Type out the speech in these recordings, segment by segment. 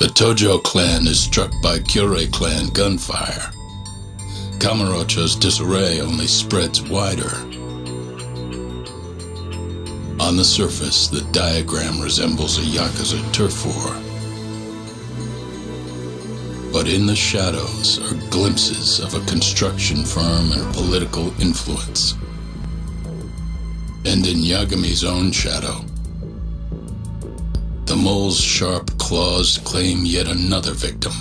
The Tojo clan is struck by Kyorei clan gunfire. Kamurocho's disarray only spreads wider. On the surface, the diagram resembles a Yakuza turf war. But in the shadows are glimpses of a construction firm and political influence. And in Yagami's own shadow, the mole's sharp claws claim yet another victim.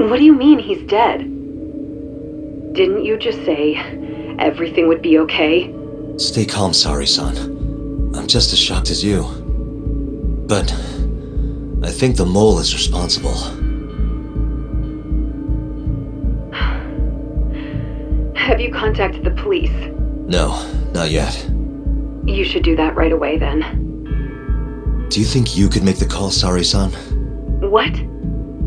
What do you mean he's dead? Didn't you just say everything would be okay? Stay calm, Sari-san. I'm just as shocked as you. But I think the mole is responsible. Have you contacted the police? No, not yet. You should do that right away then. Do you think you could make the call, Sari-san? What?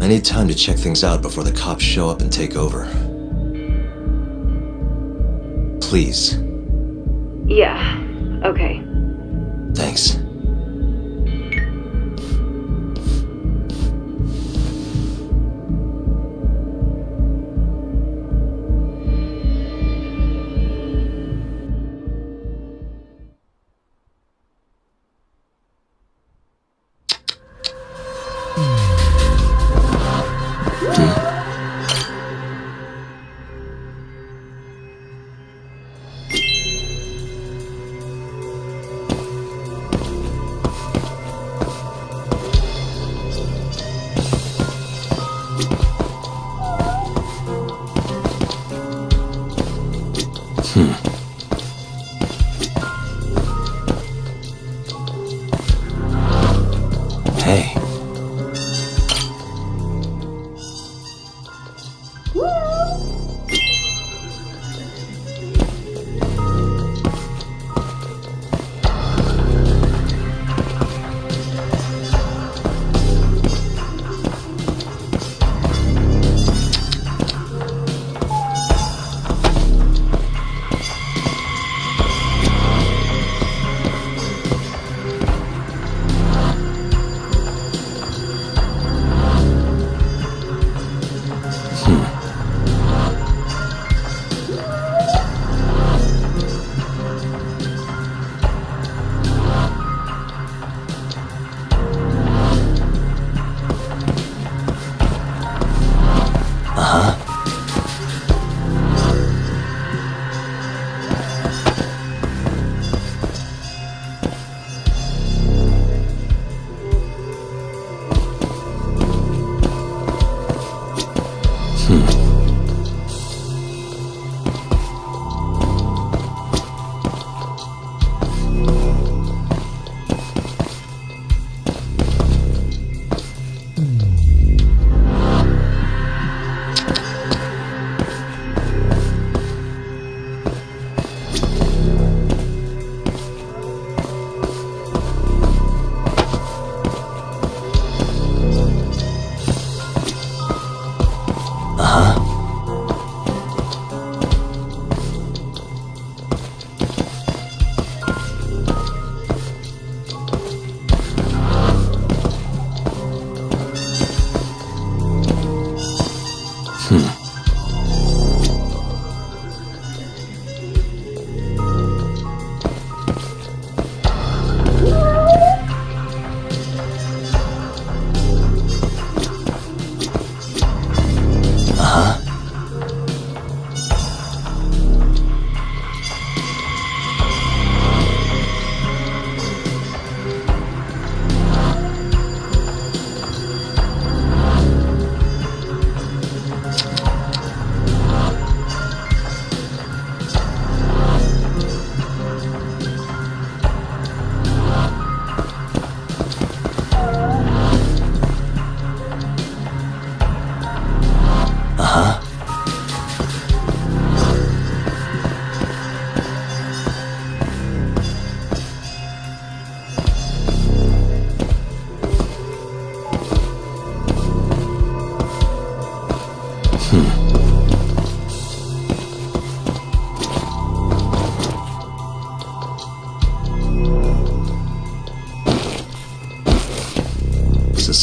I need time to check things out before the cops show up and take over. Please. Yeah, okay. Thanks.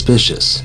suspicious.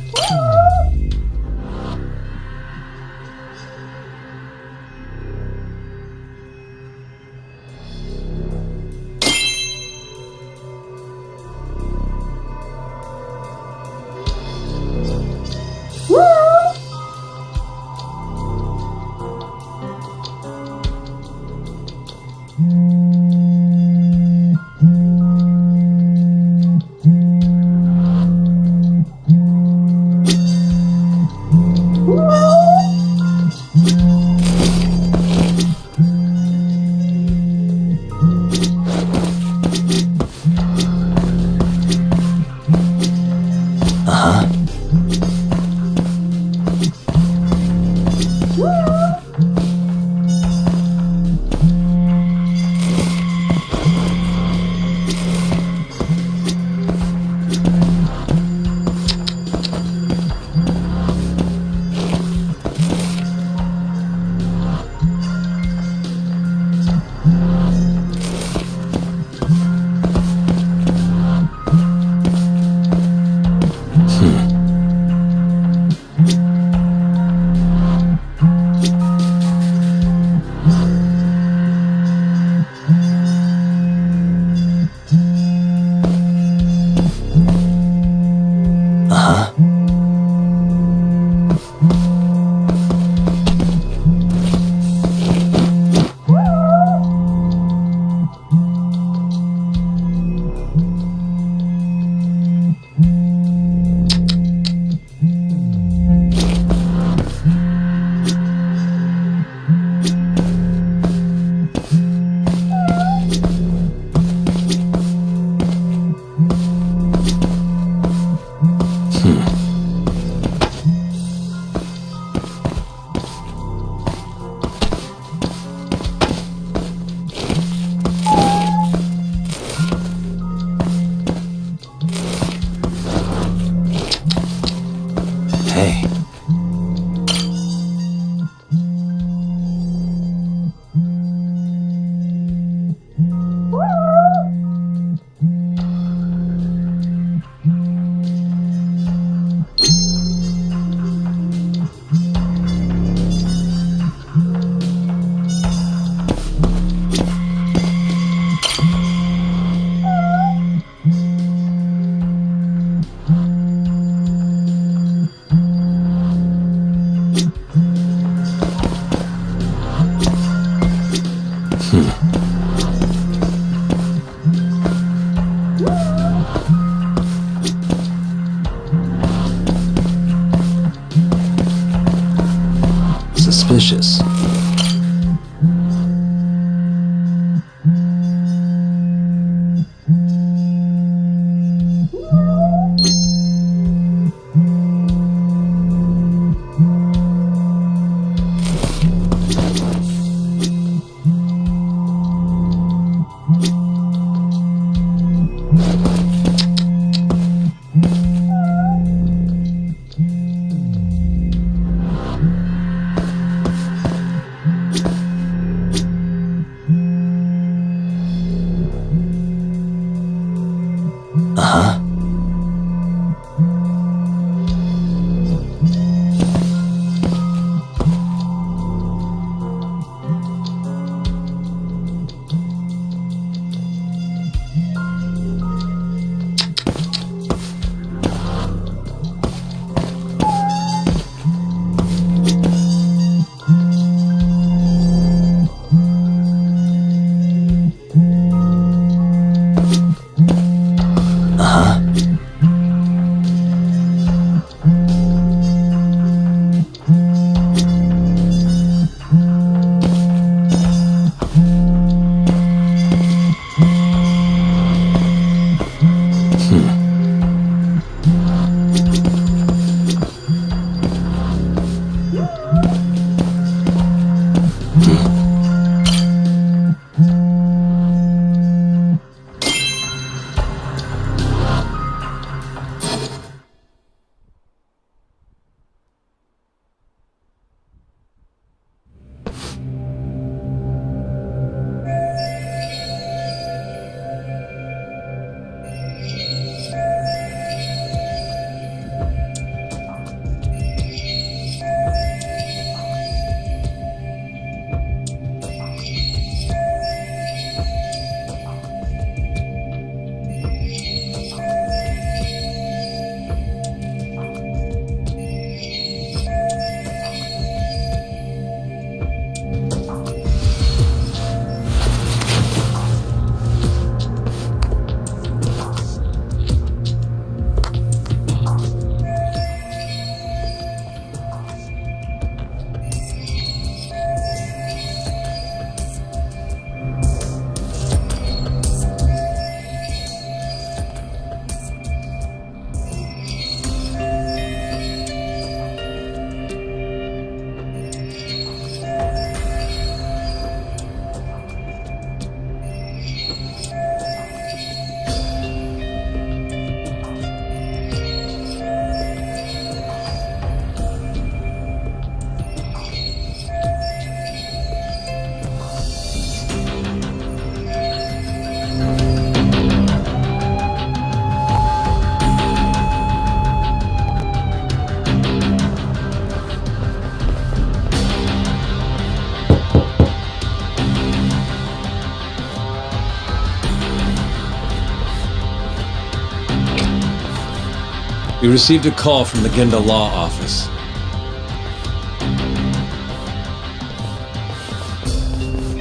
You received a call from the Genda Law Office.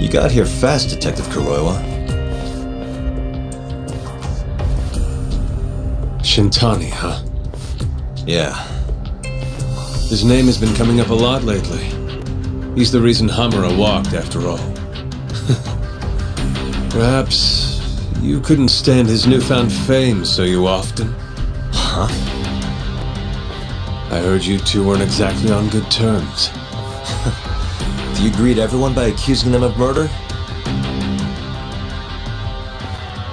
You got here fast, Detective Kuroiwa. Shintani, huh? Yeah. His name has been coming up a lot lately. He's the reason Hamura walked, after all. Perhaps you couldn't stand his newfound fame, so you often. Huh? I heard you two weren't exactly on good terms. Do you greet everyone by accusing them of murder?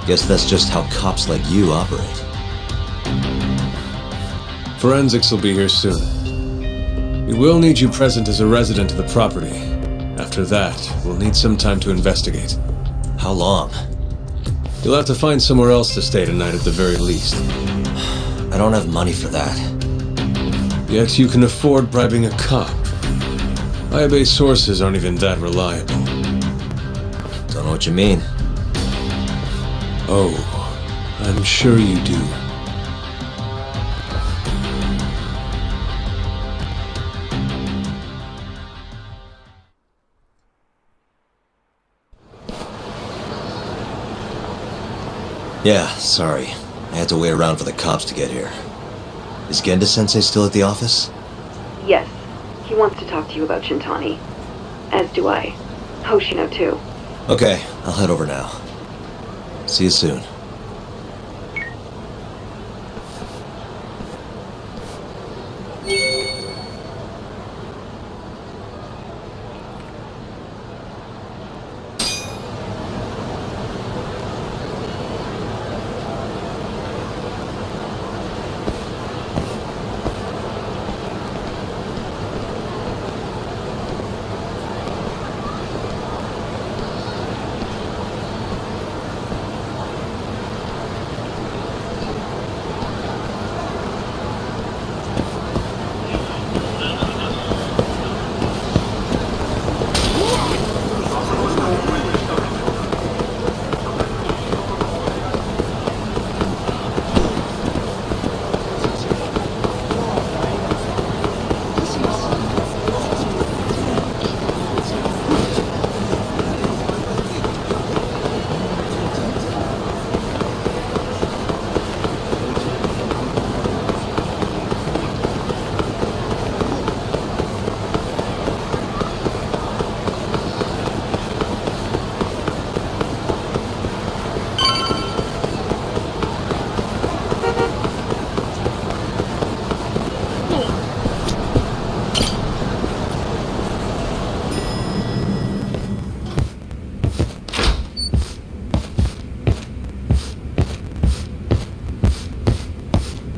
Guess that's just how cops like you operate. Forensics will be here soon. We will need you present as a resident of the property. After that, we'll need some time to investigate. How long? You'll have to find somewhere else to stay tonight at the very least. I don't have money for that. Yet you can afford bribing a cop. Ayabei sources aren't even that reliable. Don't know what you mean. Oh, I'm sure you do. Yeah, sorry. I had to wait around for the cops to get here. Is Genda-sensei still at the office? Yes. He wants to talk to you about Shintani. As do I. Hoshino, too. Okay, I'll head over now. See you soon.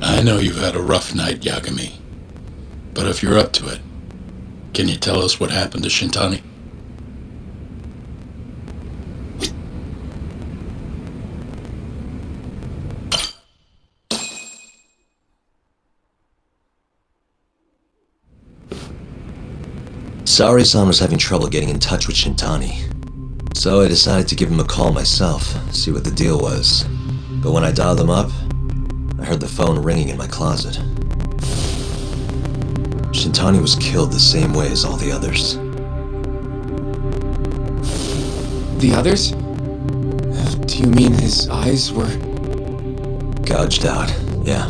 I know you've had a rough night, Yagami. But if you're up to it, can you tell us what happened to Shintani? Sari-san was having trouble getting in touch with Shintani. So I decided to give him a call myself, see what the deal was. But when I dialed him up, I heard the phone ringing in my closet. Shintani was killed the same way as all the others. The others? Do you mean his eyes were... Gouged out, yeah.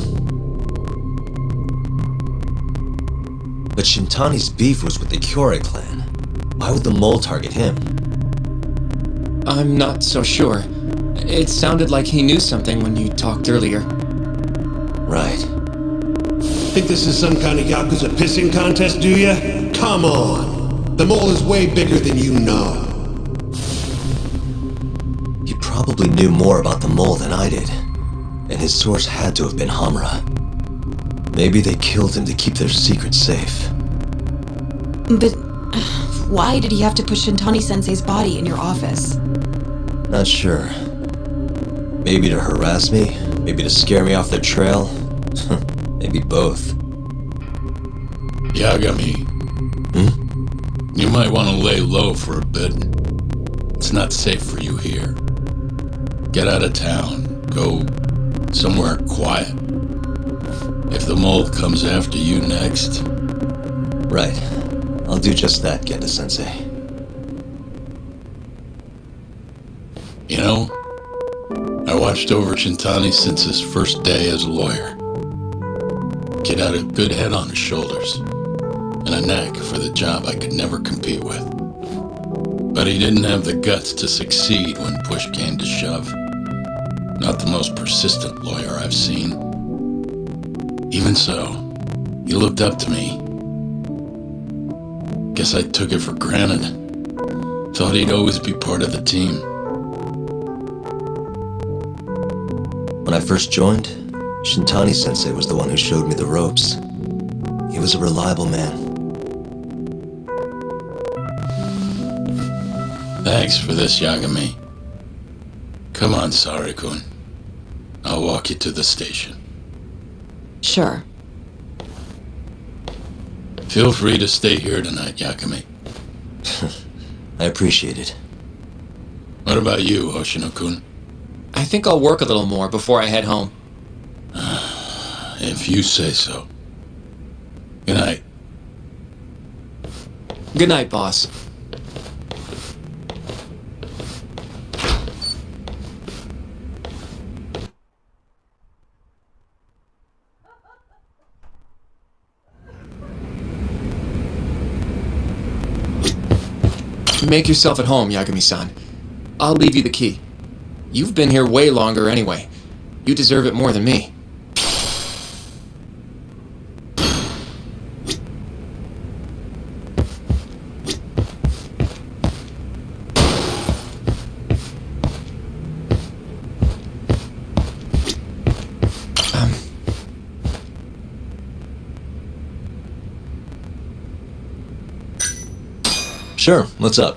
But Shintani's beef was with the Kyorei clan. Why would the mole target him? I'm not so sure. It sounded like he knew something when you talked earlier. Right. Think this is some kind of Yakuza pissing contest, do ya? Come on! The mole is way bigger than you know. He probably knew more about the mole than I did. And his source had to have been Hamura. Maybe they killed him to keep their secret safe. But why did he have to put Shintani-sensei's body in your office? Not sure. Maybe to harass me? Maybe to scare me off their trail? Maybe both. Yagami. You might want to lay low for a bit. It's not safe for you here. Get out of town. Go somewhere quiet. If the mole comes after you next, Right. I'll do just that, Genda-sensei. you know, I watched over Shintani since his first day as a lawyer. Kid had a good head on his shoulders, and a knack for the job I could never compete with. But he didn't have the guts to succeed when push came to shove. Not the most persistent lawyer I've seen. Even so, he looked up to me. Guess I took it for granted. Thought he'd always be part of the team. When I first joined, Shintani-sensei was the one who showed me the ropes. He was a reliable man. Thanks for this, Yagami. Come on, Sari-kun. I'll walk you to the station. Sure. Feel free to stay here tonight, Yagami. I appreciate it. What about you, Hoshino-kun? I think I'll work a little more before I head home. If you say so. Good night. Good night, boss. Make yourself at home, Yagami-san. I'll leave you the key. You've been here way longer anyway. You deserve it more than me. Sure, what's up?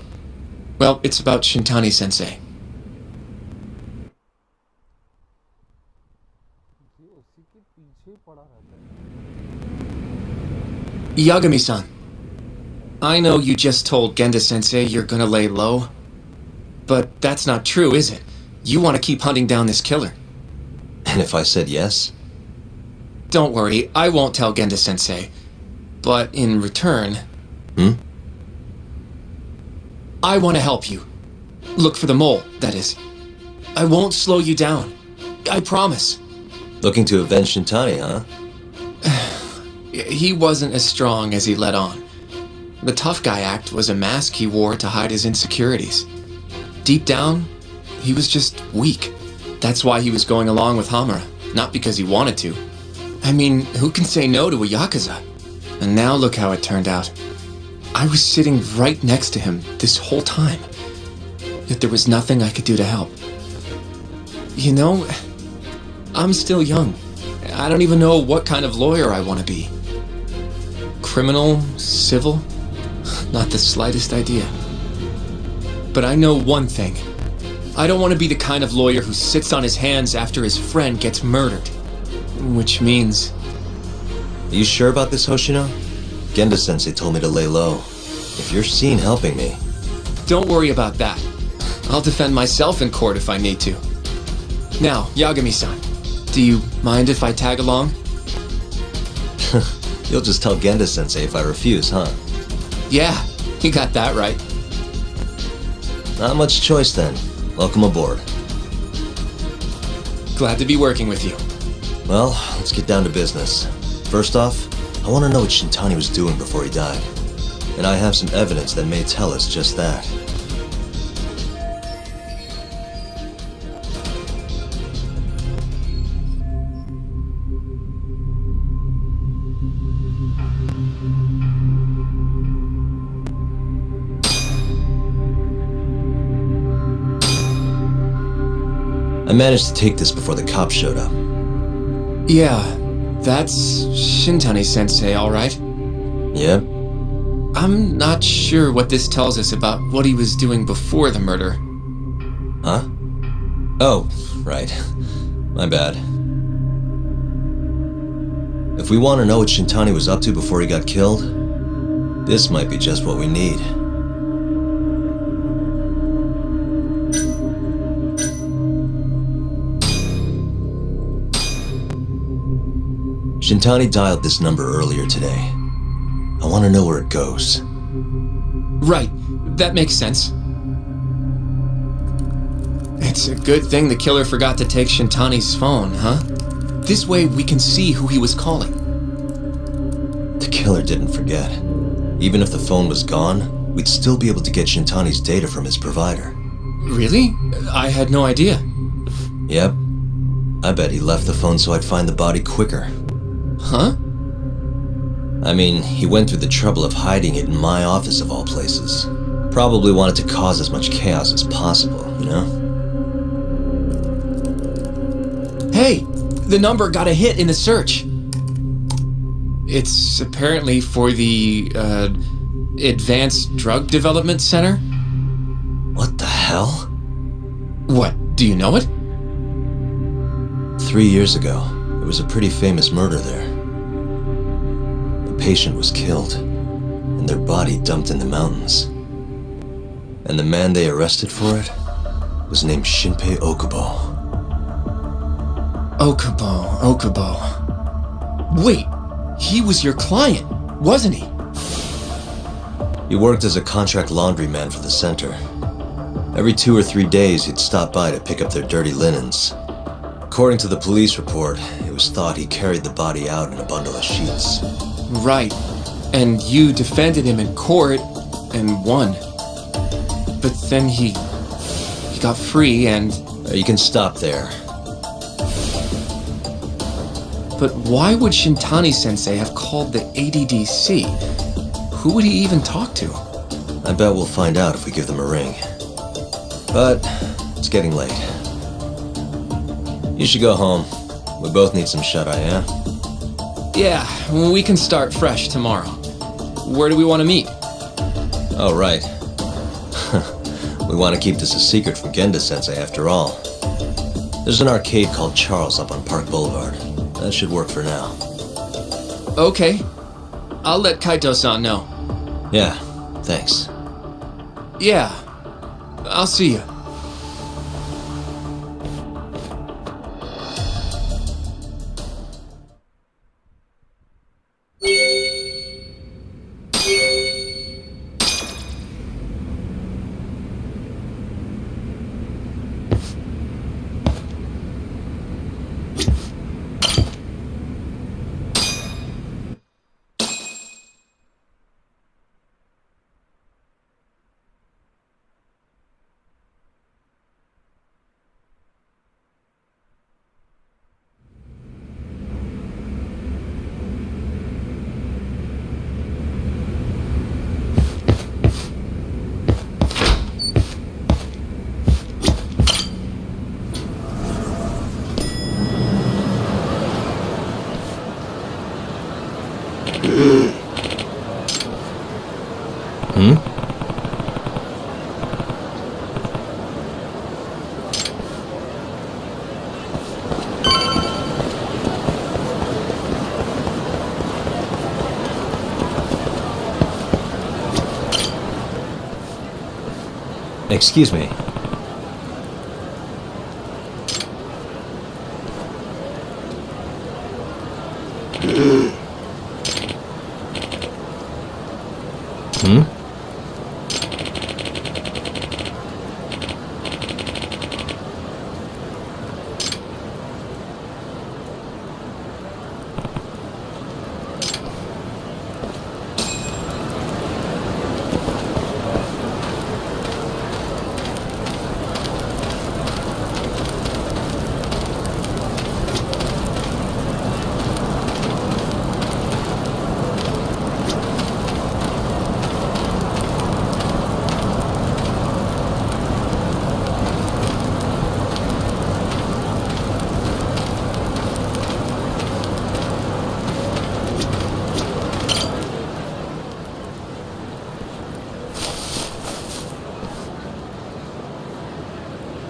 Well, it's about Shintani-sensei. Yagami-san, I know you just told Genda-sensei you're gonna lay low, but that's not true, is it? You want to keep hunting down this killer. And if I said yes? Don't worry, I won't tell Genda-sensei. But in return... I want to help you. Look for the mole, that is. I won't slow you down. I promise. Looking to avenge Shintani, huh? He wasn't as strong as he let on. The tough guy act was a mask he wore to hide his insecurities. Deep down, he was just weak. That's why he was going along with Hamura, not because he wanted to. I mean, who can say no to a Yakuza? And now look how it turned out. I was sitting right next to him this whole time. Yet there was nothing I could do to help. You know, I'm still young. I don't even know what kind of lawyer I want to be. Criminal? Civil? Not the slightest idea. But I know one thing. I don't want to be the kind of lawyer who sits on his hands after his friend gets murdered. Which means... Are you sure about this, Hoshino? Genda-sensei told me to lay low. If you're seen helping me... Don't worry about that. I'll defend myself in court if I need to. Now, Yagami-san, do you mind if I tag along? You'll just tell Genda-sensei if I refuse, huh? Yeah, you got that right. Not much choice then. Welcome aboard. Glad to be working with you. Well, let's get down to business. First off, I want to know what Shintani was doing before he died. And I have some evidence that may tell us just that. I managed to take this before the cops showed up. Yeah, that's Shintani-sensei, all right? Yep. I'm not sure what this tells us about what he was doing before the murder. Huh? Oh, right. My bad. If we want to know what Shintani was up to before he got killed, this might be just what we need. Shintani dialed this number earlier today. I want to know where it goes. Right, that makes sense. It's a good thing the killer forgot to take Shintani's phone, huh? This way we can see who he was calling. The killer didn't forget. Even if the phone was gone, we'd still be able to get Shintani's data from his provider. Really? I had no idea. Yep. I bet he left the phone so I'd find the body quicker. Huh? I mean, he went through the trouble of hiding it in my office of all places. Probably wanted to cause as much chaos as possible, you know? Hey, the number got a hit in the search. It's apparently for the, Advanced Drug Development Center? What the hell? What, do you know it? 3 years ago, there was a pretty famous murder there. A patient was killed, and their body dumped in the mountains. And the man they arrested for it was named Shinpei Okubo. Okubo. Wait, he was your client, wasn't he? He worked as a contract laundryman for the center. Every 2 or 3 days, he'd stop by to pick up their dirty linens. According to the police report, it was thought he carried the body out in a bundle of sheets. Right, and you defended him in court and won. But then he got free and... You can stop there. But why would Shintani-sensei have called the ADDC? Who would he even talk to? I bet we'll find out if we give them a ring. But it's getting late. You should go home. We both need some shut-eye, yeah? Yeah, we can start fresh tomorrow. Where do we want to meet? Oh, right. We want to keep this a secret from Genda-sensei after all. There's an arcade called Charles up on Park Boulevard. That should work for now. Okay. I'll let Kaito-san know. Yeah, thanks. Yeah. I'll see you. Excuse me.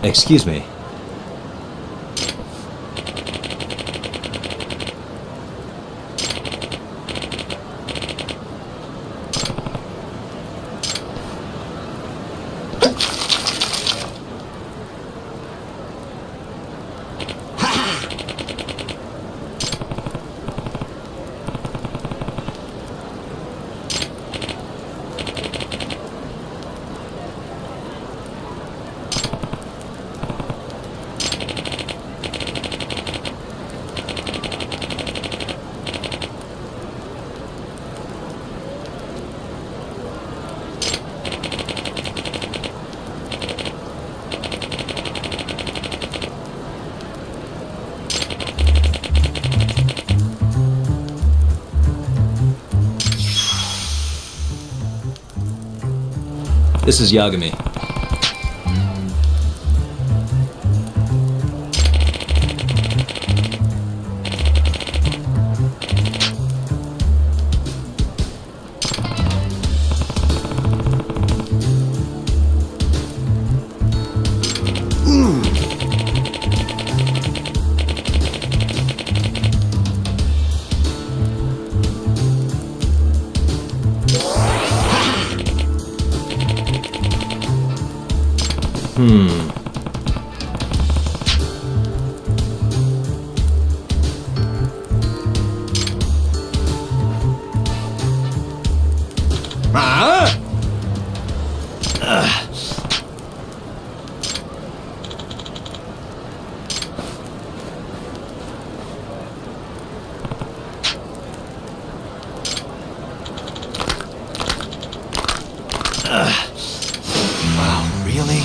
Excuse me. This is Yagami. Wow, really?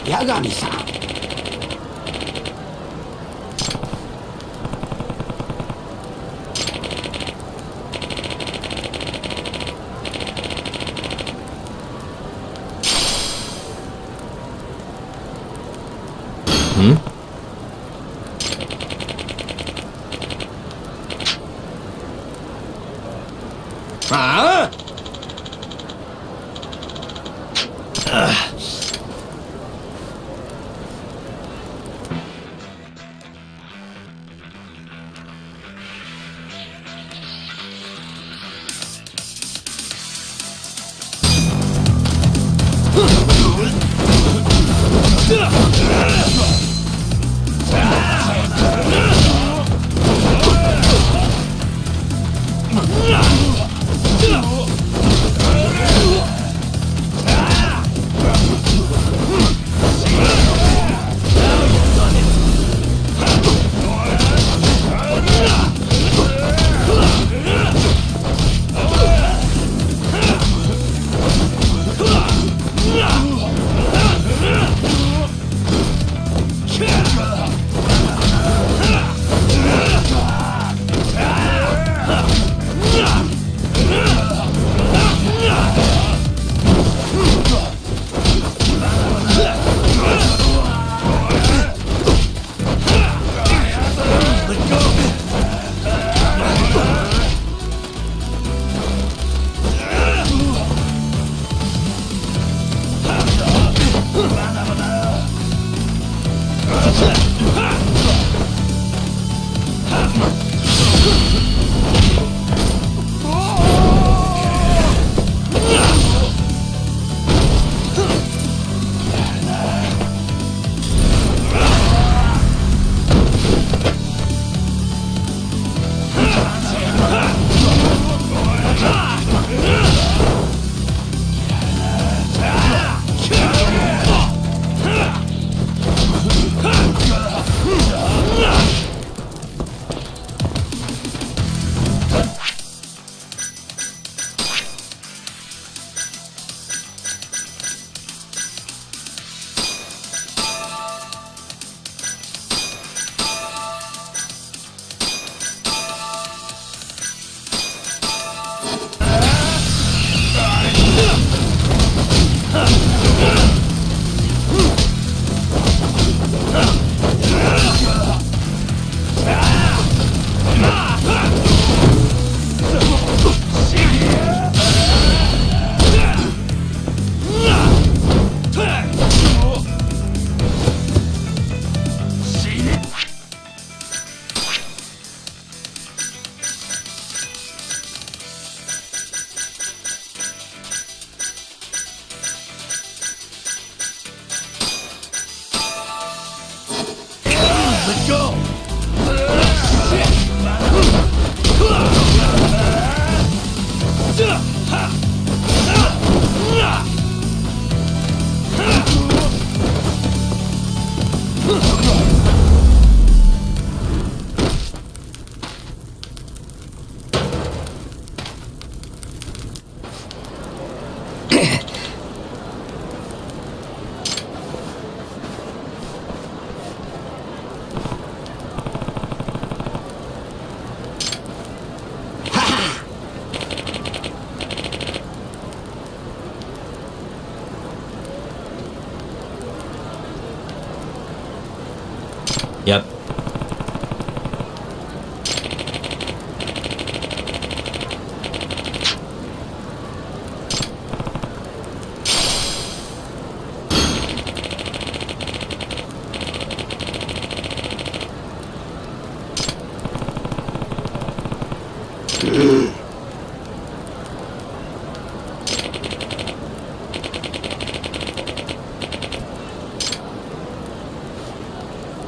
Yagami-san. Yep.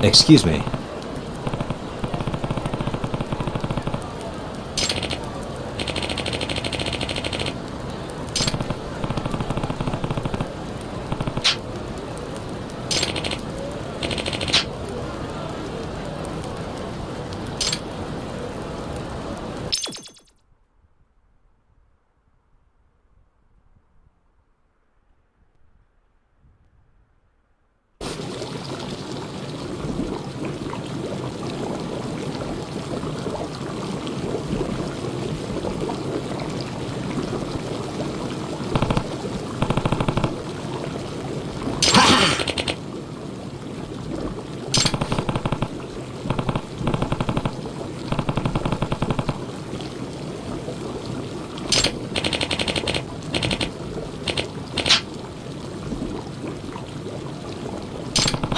Excuse me.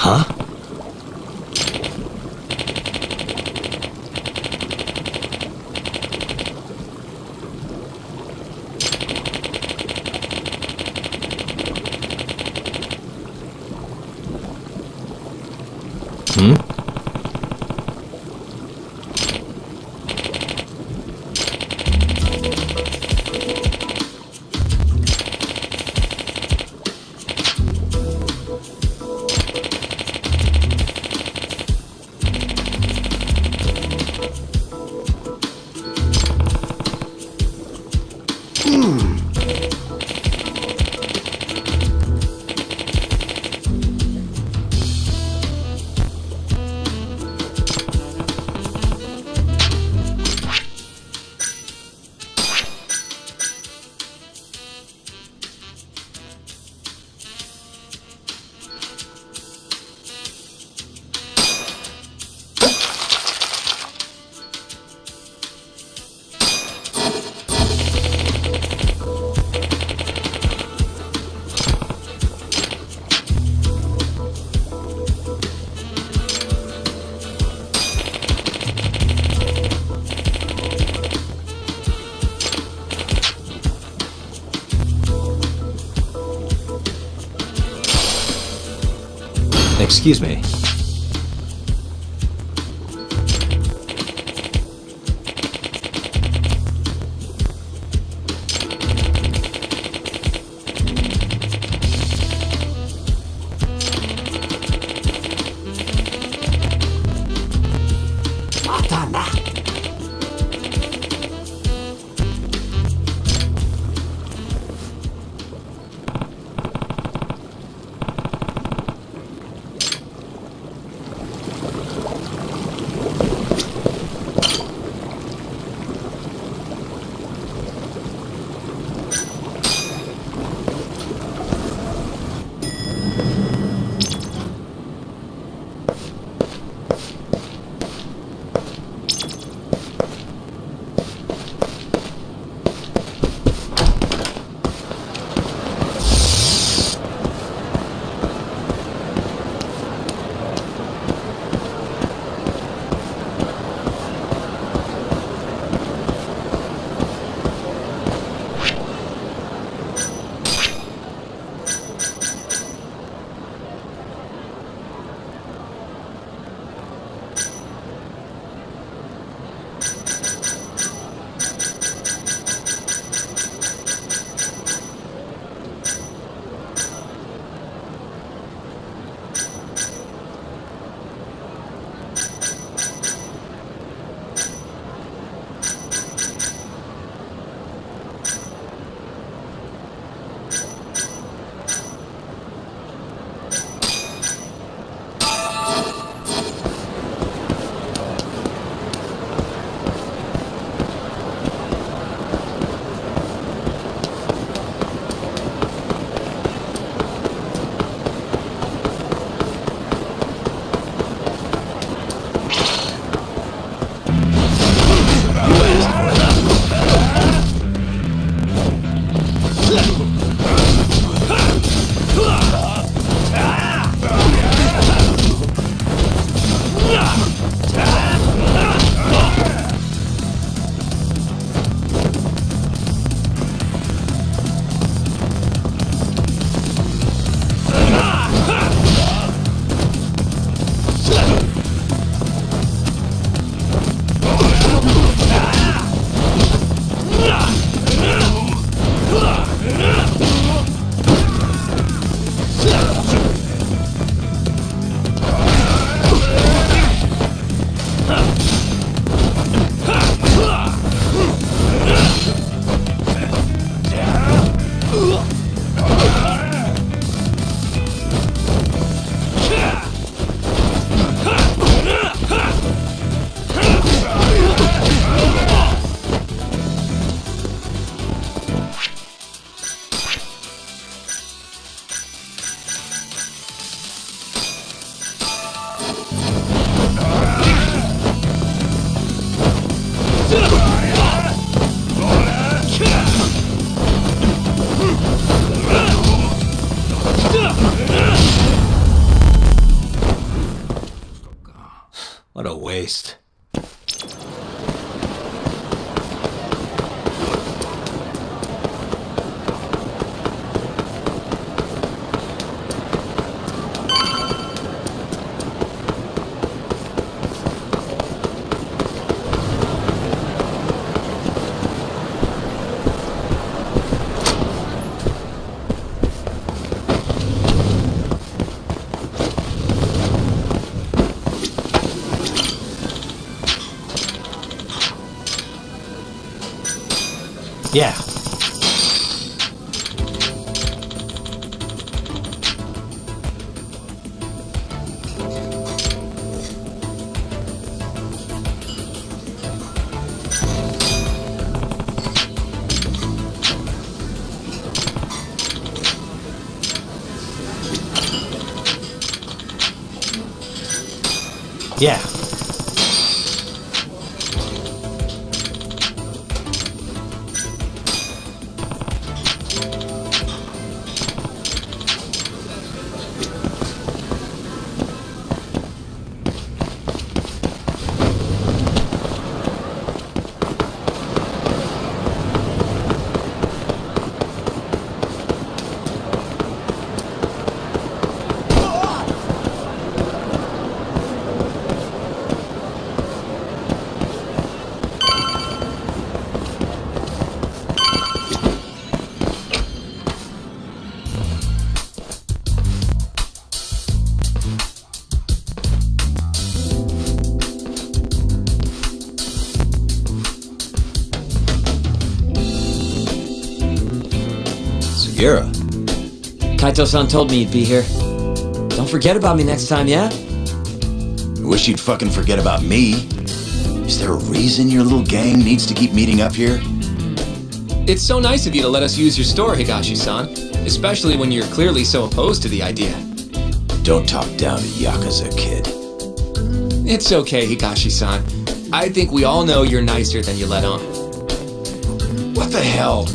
Huh? Hmm? Excuse me. What a waste. Yeah. Yeah. Gira. Kaito-san told me you'd be here. Don't forget about me next time, yeah? I wish you'd fucking forget about me. Is there a reason your little gang needs to keep meeting up here? It's so nice of you to let us use your store, Higashi-san. Especially when you're clearly so opposed to the idea. Don't talk down to Yakuza, kid. It's okay, Higashi-san. I think we all know you're nicer than you let on. What the hell?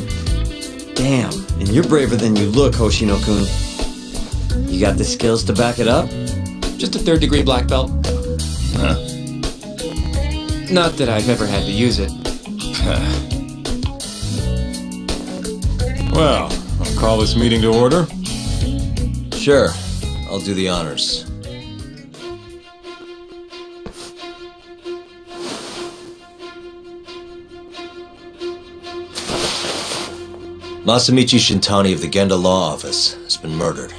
Damn, and you're braver than you look, Hoshino-kun. You got the skills to back it up? Just a 3rd degree black belt. Huh. Not that I've ever had to use it. Well, I'll call this meeting to order. Sure, I'll do the honors. Masamichi Shintani of the Genda Law Office has been murdered.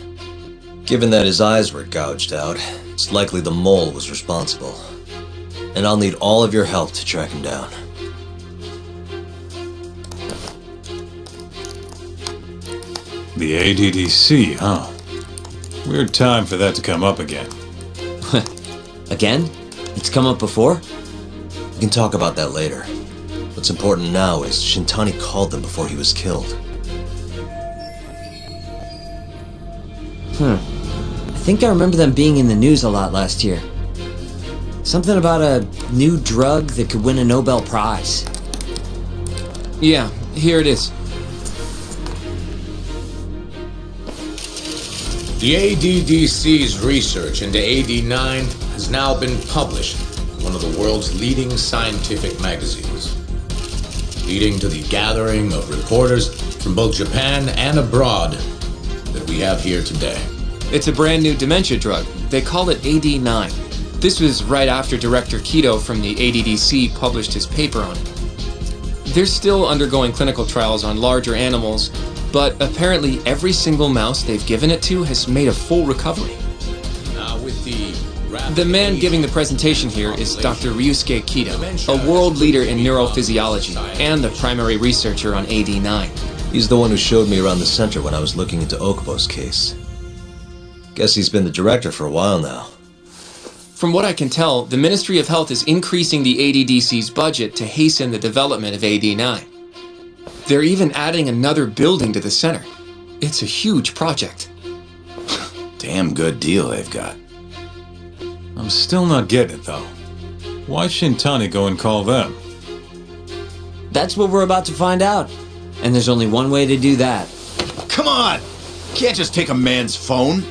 Given that his eyes were gouged out, it's likely the mole was responsible. And I'll need all of your help to track him down. The ADDC, huh? Weird time for that to come up again. Again? It's come up before? We can talk about that later. What's important now is Shintani called them before he was killed. I think I remember them being in the news a lot last year. Something about a new drug that could win a Nobel Prize. Yeah, here it is. The ADDC's research into AD9 has now been published in one of the world's leading scientific magazines, leading to the gathering of reporters from both Japan and abroad that we have here today. It's a brand new dementia drug. They call it AD9. This was right after Director Kido from the ADDC published his paper on it. They're still undergoing clinical trials on larger animals, but apparently every single mouse they've given it to has made a full recovery. Now with The man giving the presentation here is Dr. Ryusuke Kido, a world leader in neurophysiology and the primary researcher on AD9. He's the one who showed me around the center when I was looking into Okubo's case. Guess he's been the director for a while now. From what I can tell, the Ministry of Health is increasing the ADDC's budget to hasten the development of AD9. They're even adding another building to the center. It's a huge project. Damn good deal they've got. I'm still not getting it, though. Why Shintani go and call them? That's what we're about to find out. And there's only one way to do that. Come on! Can't just take a man's phone.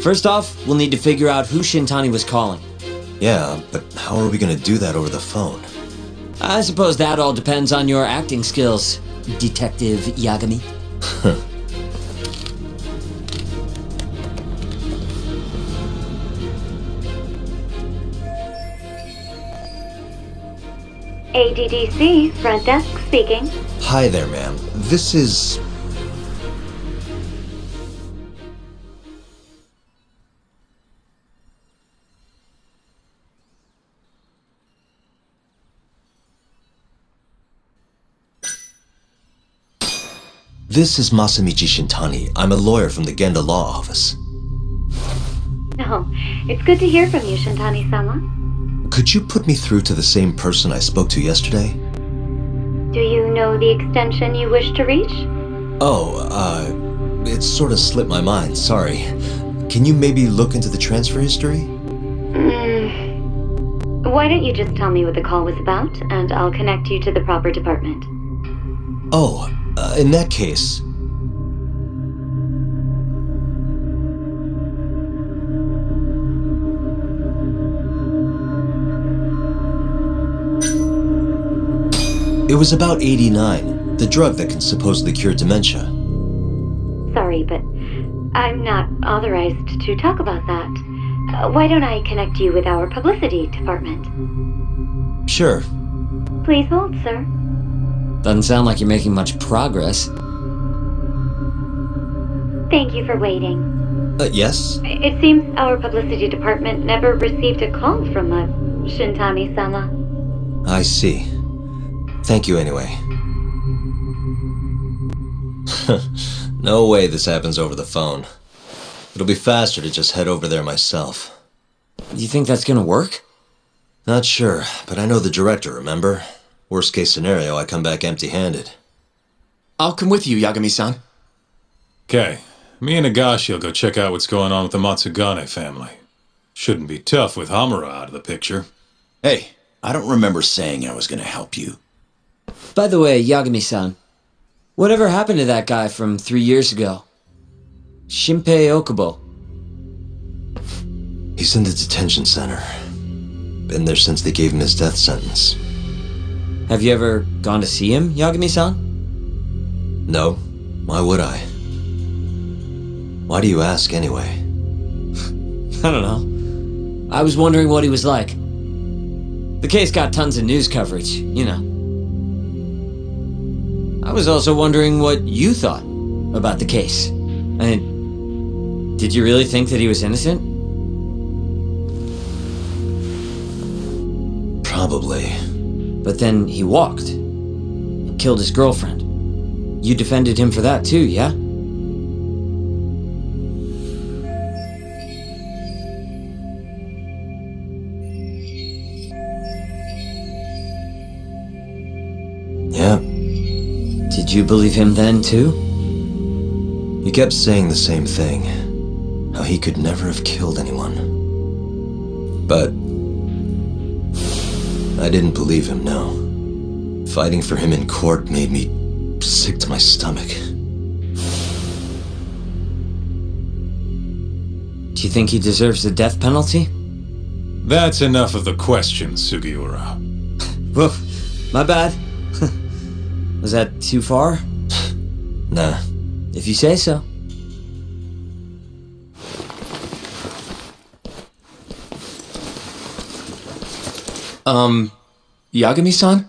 First off, we'll need to figure out who Shintani was calling. Yeah, but how are we gonna do that over the phone? I suppose that all depends on your acting skills, Detective Yagami. ADDC, front desk speaking. Hi there, ma'am. This is... This is Masamichi Shintani. I'm a lawyer from the Genda Law Office. Oh, it's good to hear from you, Shintani-sama. Could you put me through to the same person I spoke to yesterday? Do you know the extension you wish to reach? It sort of slipped my mind, sorry. Can you maybe look into the transfer history? Why don't you just tell me what the call was about, and I'll connect you to the proper department. In that case... It was about 89, the drug that can supposedly cure dementia. Sorry, but I'm not authorized to talk about that. Why don't I connect you with our publicity department? Sure. Please hold, sir. Doesn't sound like you're making much progress. Thank you for waiting. Yes? It seems our publicity department never received a call from a Shintani-sama. I see. Thank you anyway. No way this happens over the phone. It'll be faster to just head over there myself. You think that's gonna work? Not sure, but I know the director, remember? Worst case scenario, I come back empty-handed. I'll come with you, Yagami-san. Okay, me and Nagashi will go check out what's going on with the Matsugane family. Shouldn't be tough with Hamura out of the picture. Hey, I don't remember saying I was gonna help you. By the way, Yagami-san, whatever happened to that guy from 3 years ago? Shinpei Okubo. He's in the detention center. Been there since they gave him his death sentence. Have you ever gone to see him, Yagami-san? No. Why would I? Why do you ask anyway? I don't know. I was wondering what he was like. The case got tons of news coverage, you know. I was also wondering what you thought about the case. I mean, did you really think that he was innocent? Probably. But then he walked and killed his girlfriend. You defended him for that too, yeah? Yeah. Did you believe him then too? He kept saying the same thing. How he could never have killed anyone. But I didn't believe him, no. Fighting for him in court made me sick to my stomach. Do you think he deserves the death penalty? That's enough of the questions, Sugiura. Woof, my bad. Was that too far? Nah. If you say so. Yagami-san?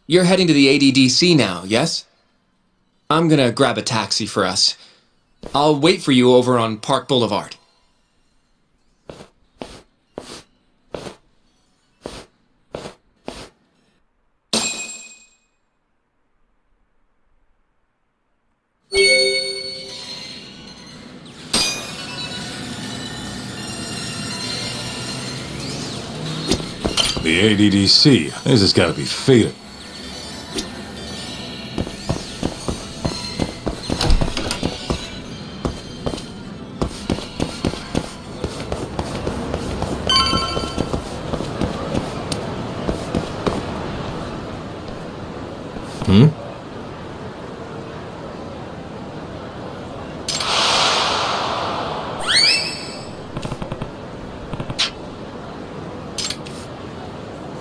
You're heading to the ADDC now, yes? I'm gonna grab a taxi for us. I'll wait for you over on Park Boulevard. The ADDC. This has got to be fatal.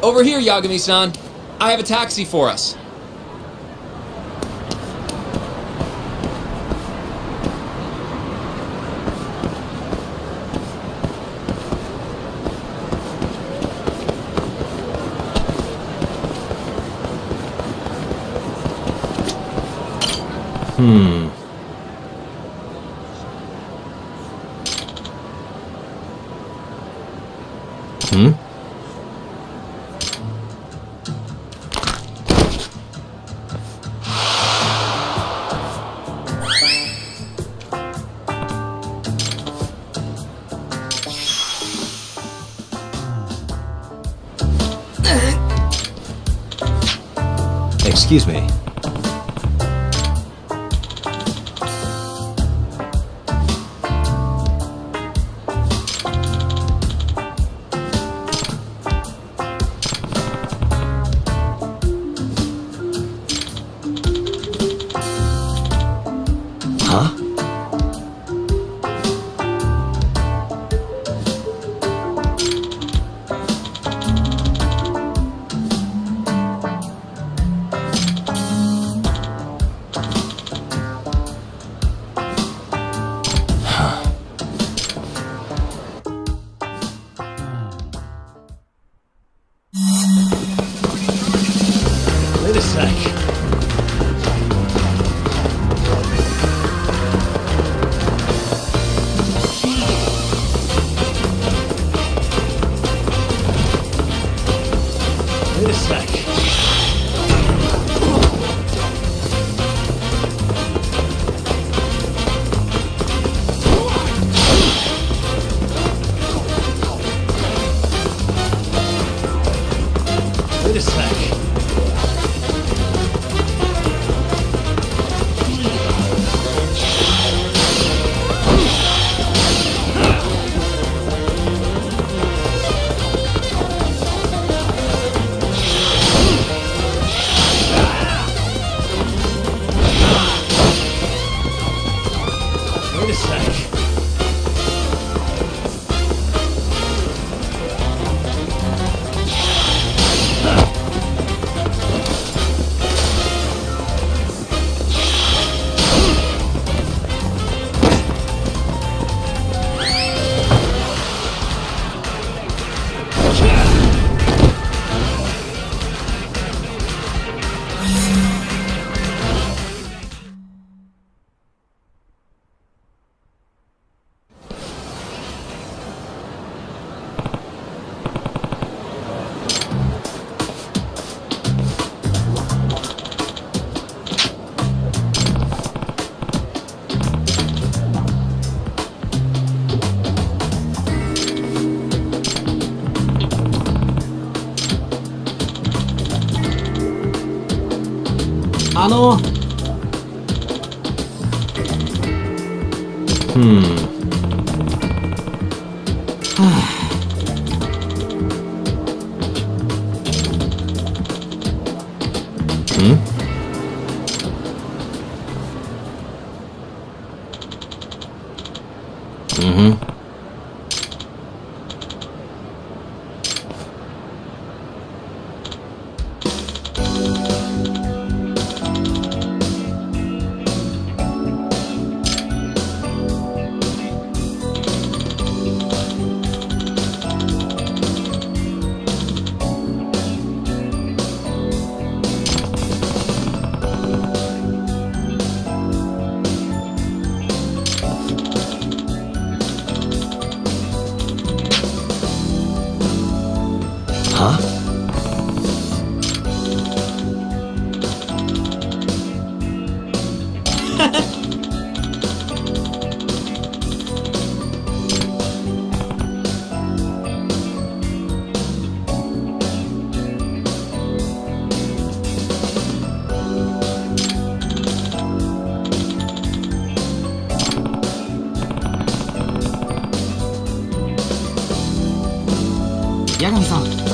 Over here, Yagami-san. I have a taxi for us. Excuse me. Huh? Wait a sec. Wait a sec. Wait a sec. Wait a sec. Huh? Yagami-san.